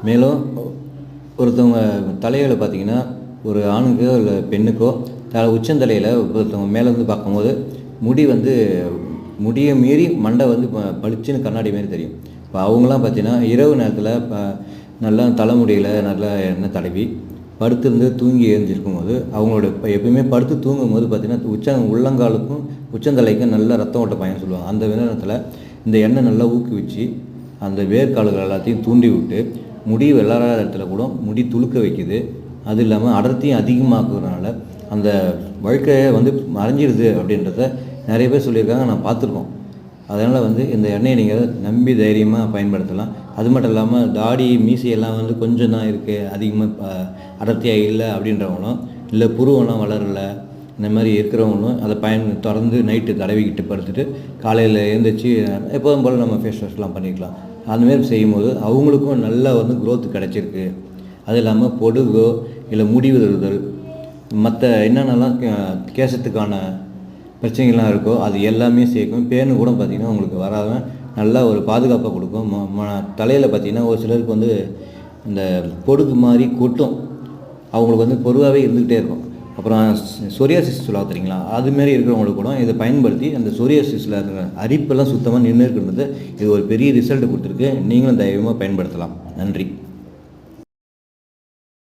மேலும் ஒருத்தவங்க தலையில் பார்த்திங்கன்னா ஒரு ஆணுக்கோ இல்லை பெண்ணுக்கோ உச்சந்தலையில் ஒருத்தவங்க மேலேருந்து பார்க்கும்போது முடியை மீறி மண்டை பளிச்சுன்னு கண்ணாடி மாரி தெரியும். இப்போ அவங்களாம் பார்த்திங்கன்னா இரவு நேரத்தில் நல்லா தலைமுடியில் நல்லா எண்ணெய் தடவி படுத்திருந்து தூங்கி எழுந்திருக்கும் போது அவங்களோட எப்பயுமே படுத்து தூங்கும் போது பார்த்திங்கன்னா உள்ளங்காலுக்கும் உச்சந்தலைக்கும் நல்லா ரத்தம் ஓட்ட பயன் சொல்லுவாங்க. அந்த நேரத்தில் இந்த எண்ணெய் நல்லா ஊக்குவிச்சு அந்த வேர்க்கால்கள் எல்லாத்தையும் தூண்டி விட்டு முடி வெள்ளாத இடத்துல கூட முடி துளுக்க வைக்குது. அது இல்லாமல் அடர்த்தியும் அதிகமாக்குறதுனால அந்த வழுக்கையை மறைஞ்சிடுது அப்படின்றத நிறைய பேர் சொல்லியிருக்காங்க, நான் பார்த்துருக்கோம். அதனால் இந்த எண்ணெயை நீங்கள் நம்பி தைரியமாக பயன்படுத்தலாம். அது மட்டும் இல்லாமல் தாடி மீசையெல்லாம் கொஞ்சம் தான் இருக்குது, அதிகமாக அடர்த்தியாக இல்லை அப்படின்றவங்களும், இல்லை புருவெல்லாம் வளரல இந்த மாதிரி இருக்கிறவங்களும் அதை தொடர்ந்து நைட்டு தடவிக்கிட்டு படுத்துட்டு காலையில் எழுந்திரிச்சு எப்போதும் போல் நம்ம ஃபேஸ் வாஷ்லாம் பண்ணிக்கலாம். அந்தமாரி செய்யும்போது அவங்களுக்கும் நல்லா க்ரோத் கிடச்சிருக்கு. அது இல்லாமல் பொடுகோ இல்லை முடி உதிர்தல் மற்ற என்னென்னலாம் கேசத்துக்கான பிரச்சனைகள்லாம் இருக்கோ அது எல்லாமே சேர்க்கும். பேனு கூட பார்த்திங்கன்னா உங்களுக்கு வராத நல்லா ஒரு பாதுகாப்பாக கொடுக்கும். தலையில் பார்த்திங்கன்னா ஒரு சிலருக்கு இந்த பொடுகு மாதிரி கொட்டும், அவங்களுக்கு பொதுவாகவே இருந்துக்கிட்டே இருக்கும். அப்புறம் சொரியாசிஸ் சொல்லுவாங்க தெரியுங்களா, அதுமாரி இருக்கிறவங்களுக்கு கூட இதை பயன்படுத்தி அந்த சொரியாசிஸில் இருக்கிற அரிப்பெல்லாம் சுத்தமாக நின்று இருக்கிறது இது ஒரு பெரிய ரிசல்ட் கொடுத்துருக்கு. நீங்களும் தைரியமாக பயன்படுத்தலாம். நன்றி.